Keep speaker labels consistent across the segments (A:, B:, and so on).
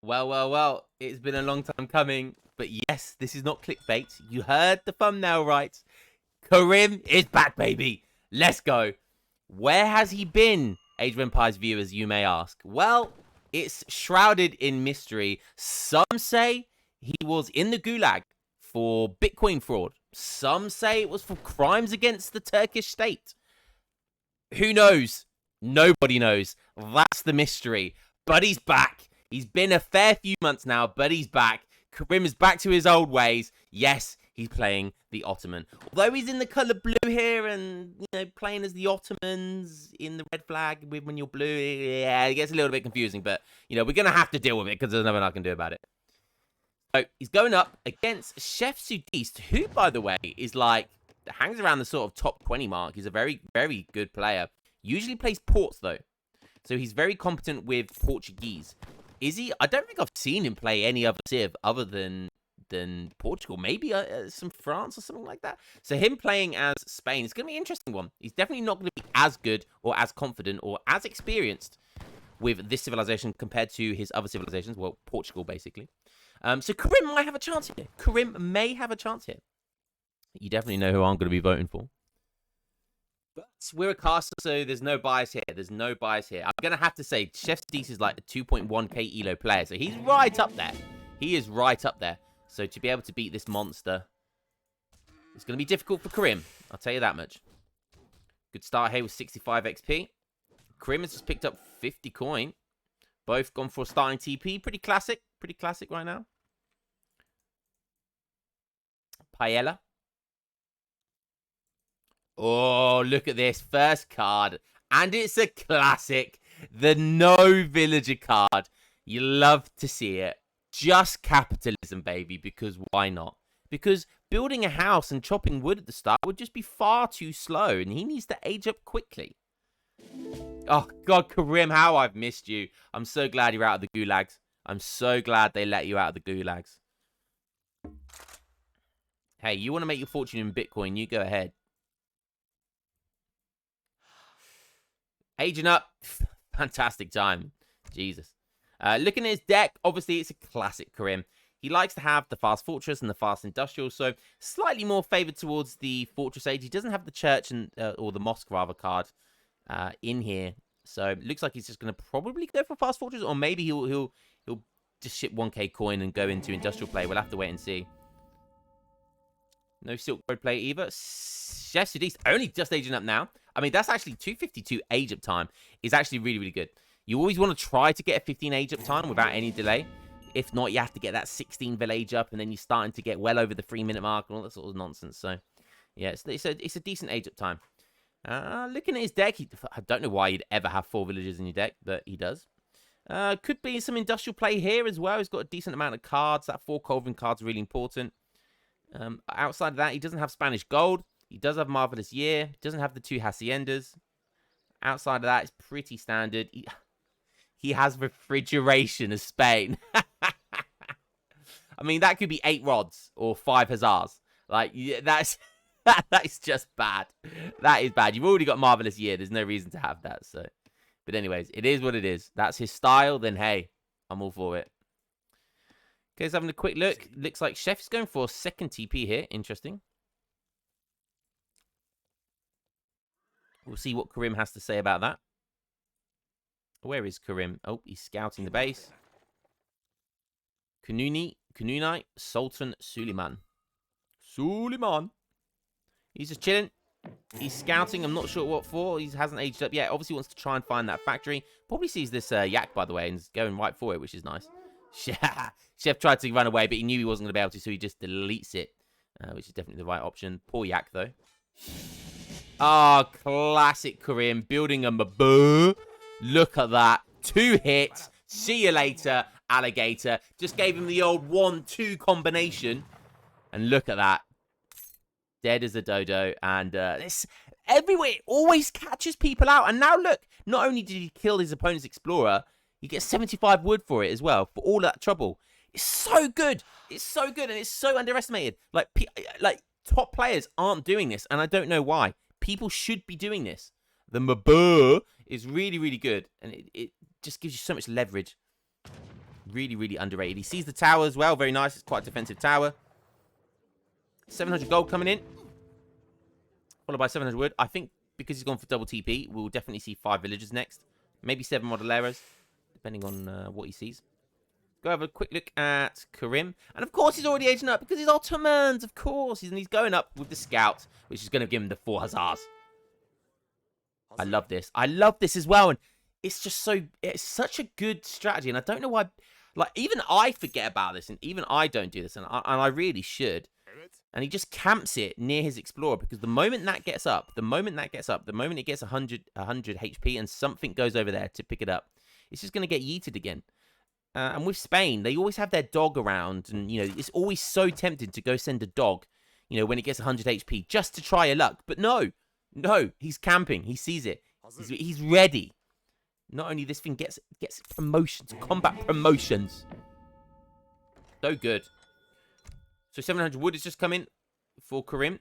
A: Well, well, well. It's been a long time coming. But yes, this is not clickbait. You heard the thumbnail right. Karim is back, baby. Let's go. Where has he been, Age of Empires viewers, you may ask? Well, it's shrouded in mystery. Some say he was in the gulag for Bitcoin fraud. Some say it was for crimes against the Turkish state. Who knows? Nobody knows. That's the mystery. But he's back. He's been a fair few months now, but he's back. Kerim is back to his old ways. Yes, he's playing the Ottoman. Although he's in the colour blue here and, playing as the Ottomans in the red flag when you're blue, yeah, it gets a little bit confusing. But, we're going to have to deal with it because there's nothing I can do about it. So he's going up against Chef Sudiste, who, by the way, is hangs around the sort of top 20 mark. He's a very, very good player. Usually plays ports, though. So he's very competent with Portuguese. Is he? I don't think I've seen him play any other Civ other than Portugal. Maybe some France or something like that. So him playing as Spain is going to be an interesting one. He's definitely not going to be as good or as confident or as experienced with this civilization compared to his other civilizations. Well, Portugal, basically. So Karim might have a chance here. Karim may have a chance here. You definitely know who I'm going to be voting for. But we're a caster, so there's no bias here. There's no bias here. I'm going to have to say, Chef Sudiste is like a 2.1k elo player, so he's right up there. He is right up there. So to be able to beat this monster, it's going to be difficult for Karim. I'll tell you that much. Good start here with 65 XP. Karim has just picked up 50 coin. Both gone for a starting TP. Pretty classic. Pretty classic right now. Paella. Oh, look at this. First card. And it's a classic. The no villager card. You love to see it. Just capitalism, baby. Because why not? Because building a house and chopping wood at the start would just be far too slow. And he needs to age up quickly. Oh, God, Karim, how I've missed you. I'm so glad you're out of the gulags. I'm so glad they let you out of the gulags. Hey, you want to make your fortune in Bitcoin, you go ahead. Aging up. Fantastic time. Jesus. Looking at his deck, obviously it's a classic Karim. He likes to have the fast fortress and the fast industrial, so slightly more favored towards the fortress age. He doesn't have the church and or the mosque rather card in here, so it looks like he's just going to probably go for fast fortress, or maybe he'll just ship 1k coin and go into industrial play. We'll have to wait and see. No Silk Road play either. Chef Sudiste only just aging up now. I mean, that's actually 252 age up time is actually really, really good. You always want to try to get a 15 age up time without any delay. If not, you have to get that 16 village up, and then you're starting to get well over the 3-minute mark and all that sort of nonsense. So, yeah, it's a decent age up time. Looking at his deck, I don't know why you'd ever have 4 villagers in your deck, but he does. Could be some industrial play here as well. He's got a decent amount of cards. That 4 Colvin cards are really important. Outside of that, he doesn't have Spanish Gold. He does have Marvelous Year. He doesn't have the 2 Haciendas. Outside of that, it's pretty standard. He has Refrigeration as Spain. I mean, that could be 8 rods or 5 hussars. Like, yeah, that is just bad. That is bad. You've already got Marvelous Year. There's no reason to have that. So, but anyways, it is what it is. That's his style. Then hey, I'm all for it. Okay, so having a quick look. Looks like Chef is going for a second TP here. Interesting. We'll see what Karim has to say about that. Where is Karim? Oh, he's scouting the base. Kanuni, Sultan Suleiman. He's just chilling. He's scouting. I'm not sure what for. He hasn't aged up yet. Obviously wants to try and find that factory. Probably sees this yak, by the way, and is going right for it, which is nice. Chef tried to run away, but he knew he wasn't going to be able to, so he just deletes it, which is definitely the right option. Poor yak, though. Ah, oh, classic Karim. Building a Maboo. Look at that. 2 hits. See you later, alligator. Just gave him the old 1-2 combination. And look at that. Dead as a dodo. And this everywhere. It always catches people out. And now look. Not only did he kill his opponent's explorer, he gets 75 wood for it as well. For all that trouble. It's so good. It's so good. And it's so underestimated. Like top players aren't doing this. And I don't know why. People should be doing this. The Mabur is really, really good. And it just gives you so much leverage. Really, really underrated. He sees the tower as well. Very nice. It's quite a defensive tower. 700 gold coming in. Followed by 700 wood. I think because he's gone for double TP, we'll definitely see 5 villagers next. Maybe 7 modelleros, depending on what he sees. Go have a quick look at Kerimb. And of course, he's already aging up because he's Ottomans, of course. He's going up with the scout, which is going to give him the 4 hussars. I love this. I love this as well. And it's just it's such a good strategy. And I don't know why, like, even I forget about this. And even I don't do this. And I really should. And he just camps it near his explorer because the moment that gets up, the moment it gets 100 HP and something goes over there to pick it up, it's just going to get yeeted again. And with Spain, they always have their dog around. And, you know, it's always so tempting to go send a dog, you know, when it gets 100 HP just to try your luck. But no, he's camping. He sees it. He's ready. Not only this thing gets promotions, combat promotions. So good. So 700 wood has just come in for Karim.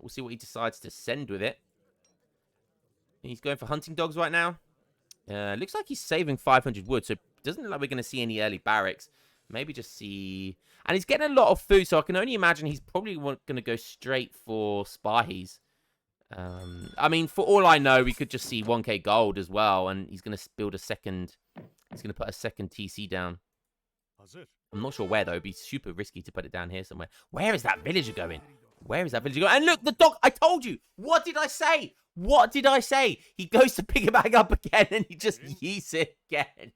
A: We'll see what he decides to send with it. He's going for hunting dogs right now. Looks like he's saving 500 wood, so it doesn't look like we're going to see any early barracks. Maybe just see... And he's getting a lot of food, so I can only imagine he's probably going to go straight for spies. I mean, for all I know, we could just see 1k gold as well, and he's going to build a second... He's going to put a second TC down. I'm not sure where, though. It'd be super risky to put it down here somewhere. Where is that villager going? Where is that villager going? And look, the dog! I told you! What did I say? What did I say? He goes to pick it back up again and he just yeets it again.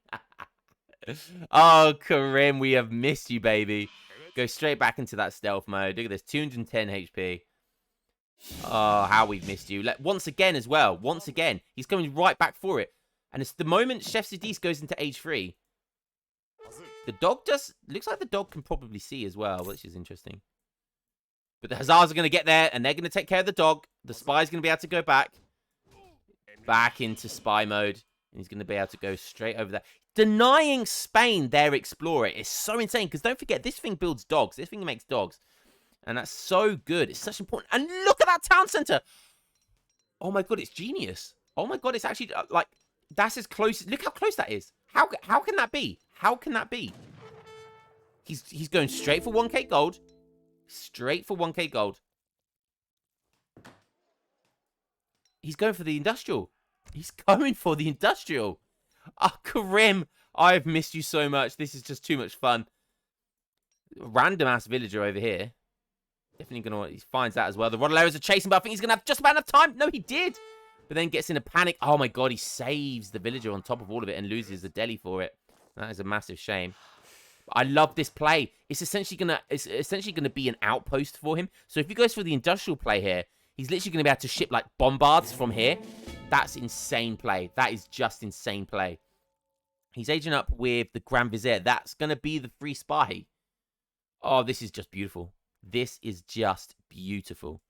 A: Oh, Karim, we have missed you, baby. Go straight back into that stealth mode. Look at this, 210 HP. Oh, how we've missed you. Once again as well. Once again. He's coming right back for it. And it's the moment Chef Sidis goes into age 3. The dog just... Looks like the dog can probably see as well, which is interesting. But the Hussars are going to get there, and they're going to take care of the dog. The spy's going to be able to go back into spy mode. And he's going to be able to go straight over there. Denying Spain their explorer is so insane. Because don't forget, this thing builds dogs. This thing makes dogs. And that's so good. It's such important. And look at that town center. Oh my god, it's genius. Oh my god, it's actually, like, that's as close. Look how close that is. How can that be? How can that be? He's going straight for 1k gold. Straight for 1k gold. He's going for the industrial. He's going for the industrial. Oh, Karim, I've missed you so much. This is just too much fun. Random ass villager over here. Definitely gonna. He finds that as well. The Rodelleros are chasing, but I think he's gonna have just about enough time. No, he did. But then gets in a panic. Oh my god, he saves the villager on top of all of it and loses the deli for it. That is a massive shame. I love this play. It's essentially gonna be an outpost for him. So if he goes for the industrial play here, he's literally gonna be able to ship like bombards from here. That's insane play. That is just insane play. He's aging up with the Grand Vizier. That's gonna be the free spy. Oh, this is just beautiful. This is just beautiful.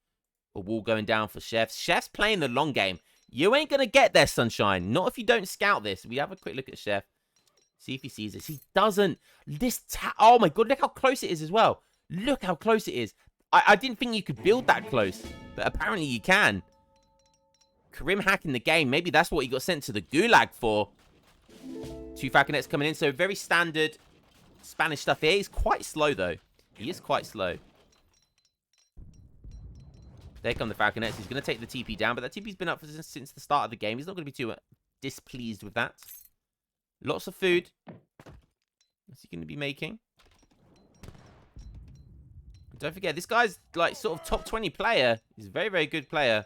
A: A wall going down for Chefs. Chef's playing the long game. You ain't gonna get there, sunshine. Not if you don't scout this. We have a quick look at Chef. See if he sees this. He doesn't. Oh my god, look how close it is as well. Look how close it is. I didn't think you could build that close. But apparently you can. Karim hacking the game. Maybe that's what he got sent to the gulag for. 2 falconets coming in. So very standard Spanish stuff here. He's quite slow though. He is quite slow. There come the falconets. He's going to take the TP down. But that TP's been up since the start of the game. He's not going to be too displeased with that. Lots of food. What's he going to be making? Don't forget, this guy's like sort of top 20 player. He's a very, very good player.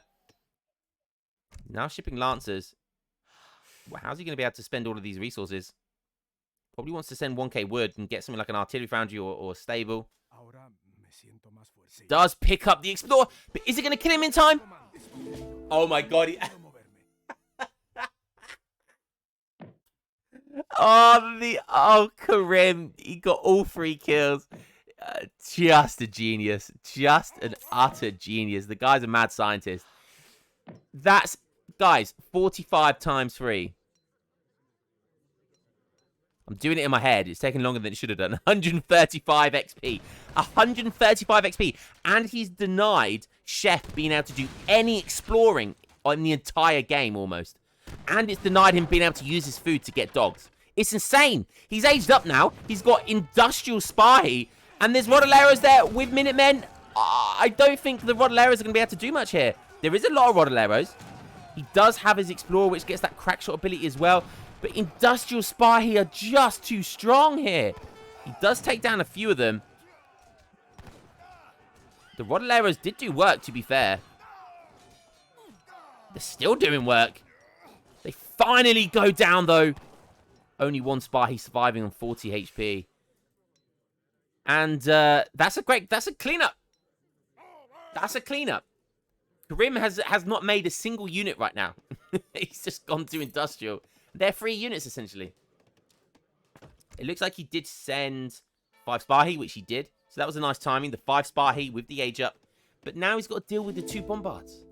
A: Now shipping Lancers. Well, how's he going to be able to spend all of these resources? Probably wants to send 1k wood and get something like an artillery foundry or a stable. Does pick up the Explorer. But is it going to kill him in time? Oh my god. Oh, Kerimb. He got all 3 kills. Just a genius. Just an utter genius. The guy's a mad scientist. That's, guys, 45 times 3. I'm doing it in my head. It's taking longer than it should have done. 135 XP. 135 XP. And he's denied Chef being able to do any exploring on the entire game almost. And it's denied him being able to use his food to get dogs. It's insane. He's aged up now. He's got industrial Spy. And there's Rodoleros there with Minutemen. I don't think the Rodoleros are going to be able to do much here. There is a lot of Rodoleros. He does have his Explorer, which gets that crack shot ability as well. But industrial Spy are just too strong here. He does take down a few of them. The Rodoleros did do work, to be fair. They're still doing work. They finally go down, though. Only one Spy surviving on 40 HP. And that's a cleanup. That's a cleanup. Kerimb has not made a single unit right now. He's just gone to industrial. They're 3 units, essentially. It looks like he did send 5 Spahi, which he did. So that was a nice timing. The 5 Spahi with the age up. But now he's got to deal with the 2 Bombards.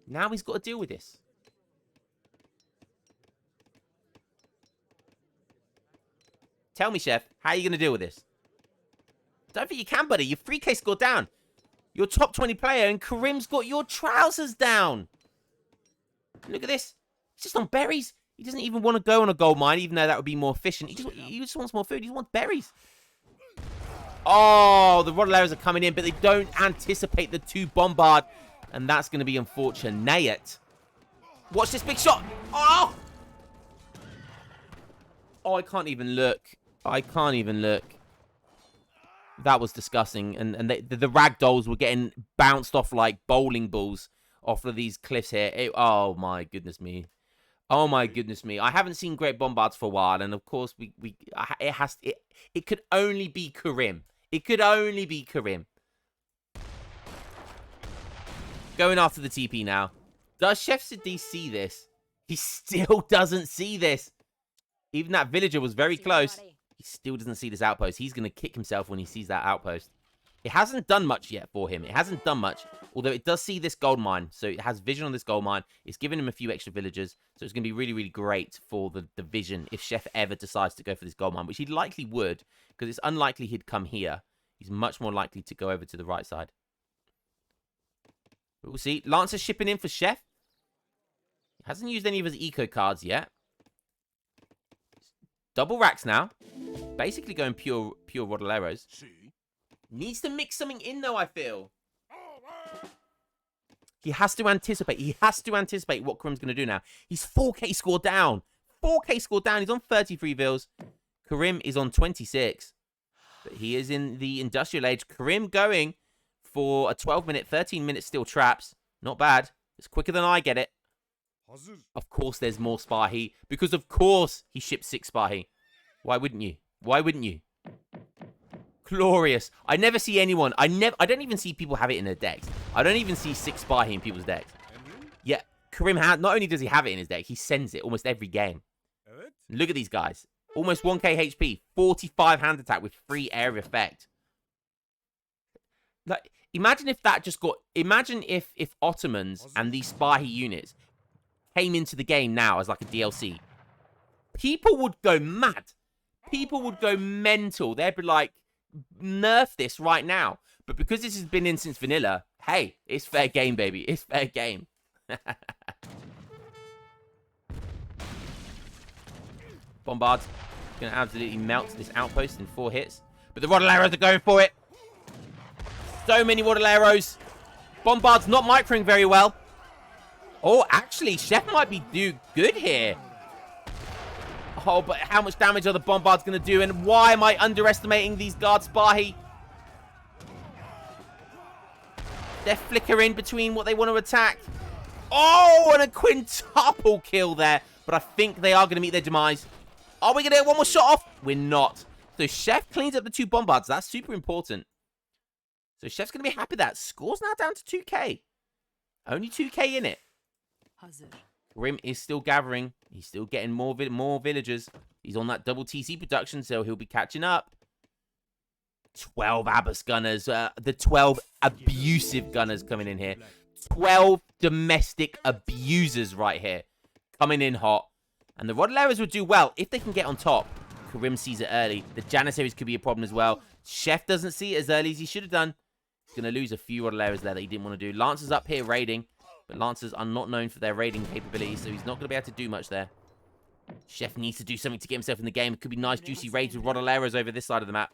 A: Now he's got to deal with this. Tell me, Chef, how are you going to deal with this? Don't think you can, buddy. Your 3K score down. Your top 20 player, and Kerimb's got your trousers down. Look at this. He's just on berries. He doesn't even want to go on a gold mine, even though that would be more efficient. He just wants more food. He wants berries. Oh, the Rodoleros are coming in, but they don't anticipate the 2 Bombard. And that's going to be unfortunate. Watch this big shot. Oh! Oh, I can't even look. I can't even look. That was disgusting. And the ragdolls were getting bounced off like bowling balls off of these cliffs here. Oh, my goodness me. Oh, my goodness me. I haven't seen great Bombards for a while. And, of course, it could only be Kerimb. It could only be Kerimb. Going after the TP now. Does Chef Sidi see this? He still doesn't see this. Even that villager was very close. He still doesn't see this outpost. He's going to kick himself when he sees that outpost. It hasn't done much yet for him. It hasn't done much. Although it does see this gold mine. So it has vision on this gold mine. It's giving him a few extra villagers. So it's going to be really, really great for the vision if Chef ever decides to go for this gold mine. Which he likely would. Because it's unlikely he'd come here. He's much more likely to go over to the right side. But we'll see. Lancer's shipping in for Chef. He hasn't used any of his eco cards yet. Double racks now. Basically going pure Rodoleros. Needs to mix something in, though, I feel. He has to anticipate. He has to anticipate what Kerimb's going to do now. He's 4K score down. 4K score down. He's on 33 vils. Kerimb is on 26. But he is in the industrial age. Kerimb going for a 12-minute, 13-minute steel traps. Not bad. It's quicker than I get it. Of course there's more Spahi. Because of course he shipped 6 Spahi. Why wouldn't you? Why wouldn't you? Glorious. I never see anyone. I don't even see people have it in their decks. I don't even see 6 Spahi in people's decks. Yeah, Kerimb not only does he have it in his deck, he sends it almost every game. Look at these guys. Almost 1k HP. 45 hand attack with free area effect. Like, imagine if that just got... Imagine if Ottomans and these Spahi units came into the game now as like a DLC. People would go mad. People would go mental. They'd be like, nerf this right now. But because this has been in since vanilla, hey, it's fair game, baby. It's fair game. Bombard's going to absolutely melt this outpost in 4 hits. But the Rodoleros are going for it. So many Rodoleros. Bombard's not microing very well. Oh, actually, Chef might be do good here. Oh, but how much damage are the Bombards going to do? And why am I underestimating these guard Spahi? They're flickering between what they want to attack. Oh, and a quintuple kill there. But I think they are going to meet their demise. Are we going to get one more shot off? We're not. So Chef cleans up the 2 Bombards. That's super important. So Chef's going to be happy with that. Score's now down to 2k. Only 2k in it. Kerimb is still gathering. He's still getting more villagers. He's on that double TC production, so he'll be catching up. 12 Abbas gunners. The 12 abusive gunners coming in here. 12 domestic abusers right here. Coming in hot. And the Rodoleros would do well if they can get on top. Kerimb sees it early. The Janissaries could be a problem as well. Chef doesn't see it as early as he should have done. He's going to lose a few Rodoleros there that he didn't want to do. Lancers up here raiding. But Lancers are not known for their raiding capabilities, so he's not going to be able to do much there. Chef needs to do something to get himself in the game. It could be nice, juicy raids with Rodoleros over this side of the map.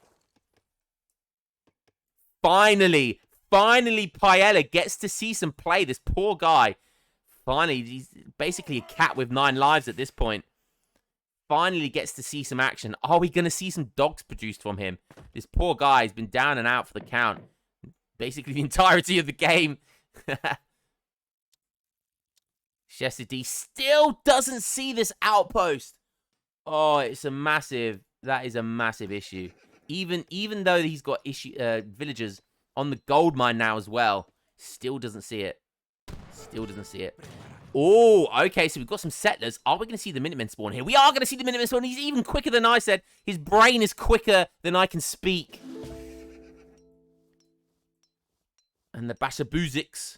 A: Finally, Paella gets to see some play. This poor guy. Finally, he's basically a cat with 9 lives at this point. Finally gets to see some action. Are we going to see some dogs produced from him? This poor guy has been down and out for the count. Basically the entirety of the game. Chef D still doesn't see this outpost. Oh, it's a massive... That is a massive issue. Even though he's got villagers on the gold mine now as well, still doesn't see it. Still doesn't see it. Oh, okay, so we've got some settlers. Are we going to see the Minutemen spawn here? We are going to see the Minutemen spawn. He's even quicker than I said. His brain is quicker than I can speak. And the Bashabuziks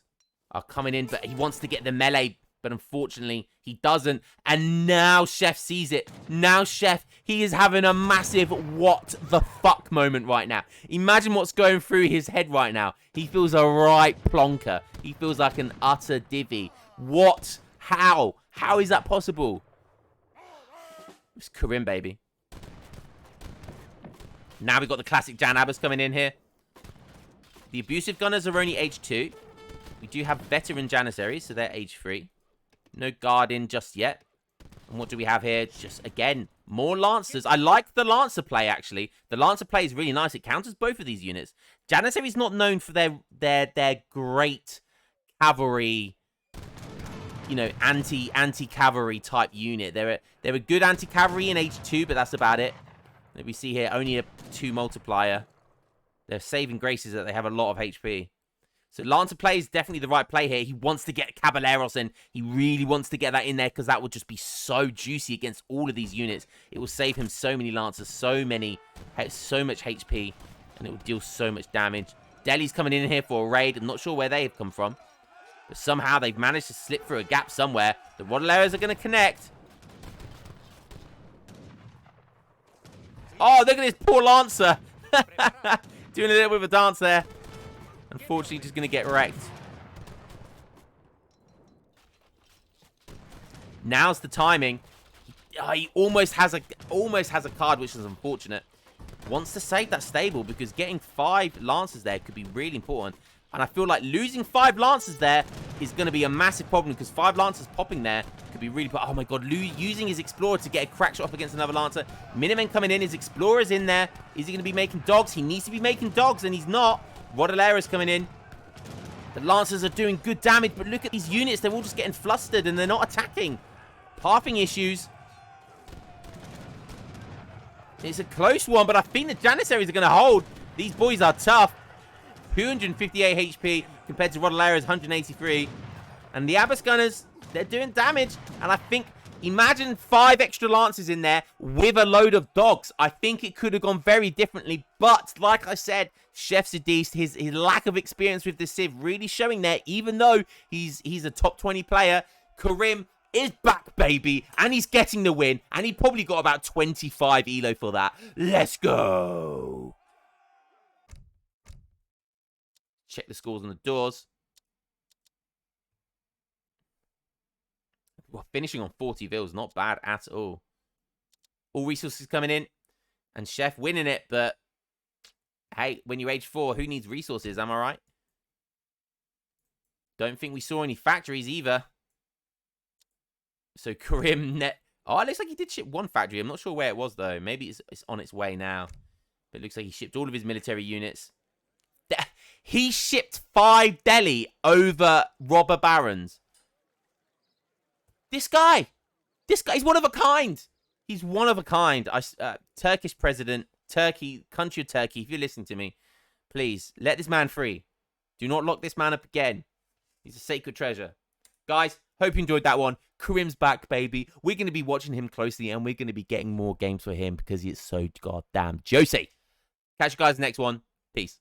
A: are coming in, but he wants to get the melee. But unfortunately, he doesn't. And now Chef sees it. Now Chef, he is having a massive what the fuck moment right now. Imagine what's going through his head right now. He feels a right plonker. He feels like an utter divvy. What? How? How is that possible? It's Karim, baby. Now we've got the classic Jan Abbas coming in here. The abusive gunners are only age 2. We do have veteran Janissaries, so they're age 3. No guard in just yet. And what do we have here? Just, again, more Lancers. I like the Lancer play, actually. The Lancer play is really nice. It counters both of these units. Janissary's not known for their great cavalry, you know, anti-cavalry type unit. They're a good anti-cavalry in H2, but that's about it. We see here only a 2 multiplier. Their saving grace is that they have a lot of HP. So Lancer play is definitely the right play here. He wants to get Caballeros in. He really wants to get that in there because that would just be so juicy against all of these units. It will save him so many Lancers, so much HP, and it will deal so much damage. Delhi's coming in here for a raid. I'm not sure where they have come from, but somehow they've managed to slip through a gap somewhere. The Rodoleros are going to connect. Oh, look at this poor Lancer. Doing a little bit of a dance there. Unfortunately, just going to get wrecked. Now's the timing. He almost has a card, which is unfortunate. Wants to save that stable because getting 5 Lancers there could be really important. And I feel like losing 5 Lancers there is going to be a massive problem because 5 Lancers popping there could be really... Oh my god, using his Explorer to get a crack shot up against another Lancer. Minutemen coming in, his Explorer's in there. Is he going to be making dogs? He needs to be making dogs and he's not. Rodolero's coming in. The Lancers are doing good damage, but look at these units. They're all just getting flustered and they're not attacking. Pathing issues. It's a close one, but I think the Janissaries are going to hold. These boys are tough. 258 HP compared to Rodolero's 183. And the Abbas Gunners, they're doing damage. And I think, imagine 5 extra Lancers in there with a load of dogs. I think it could have gone very differently. But, like I said, Chef Sadist, his lack of experience with the Civ really showing there. Even though he's a top 20 player, Kerimb is back, baby. And he's getting the win. And he probably got about 25 elo for that. Let's go. Check the scores on the doors. Well, finishing on 40 vils, not bad at all. All resources coming in. And Chef winning it, but... Hey, when you're age 4, who needs resources? Am I right? Don't think we saw any factories either. So Karim net... Oh, it looks like he did ship 1 factory. I'm not sure where it was, though. Maybe it's on its way now. But it looks like he shipped all of his military units. He shipped 5 Delhi over robber barons. This guy, he's one of a kind. He's one of a kind. Turkish president, country of Turkey, if you're listening to me, please, let this man free. Do not lock this man up again. He's a sacred treasure. Guys, hope you enjoyed that one. Karimb's back, baby. We're going to be watching him closely, and we're going to be getting more games for him because he is so goddamn juicy. Catch you guys next one. Peace.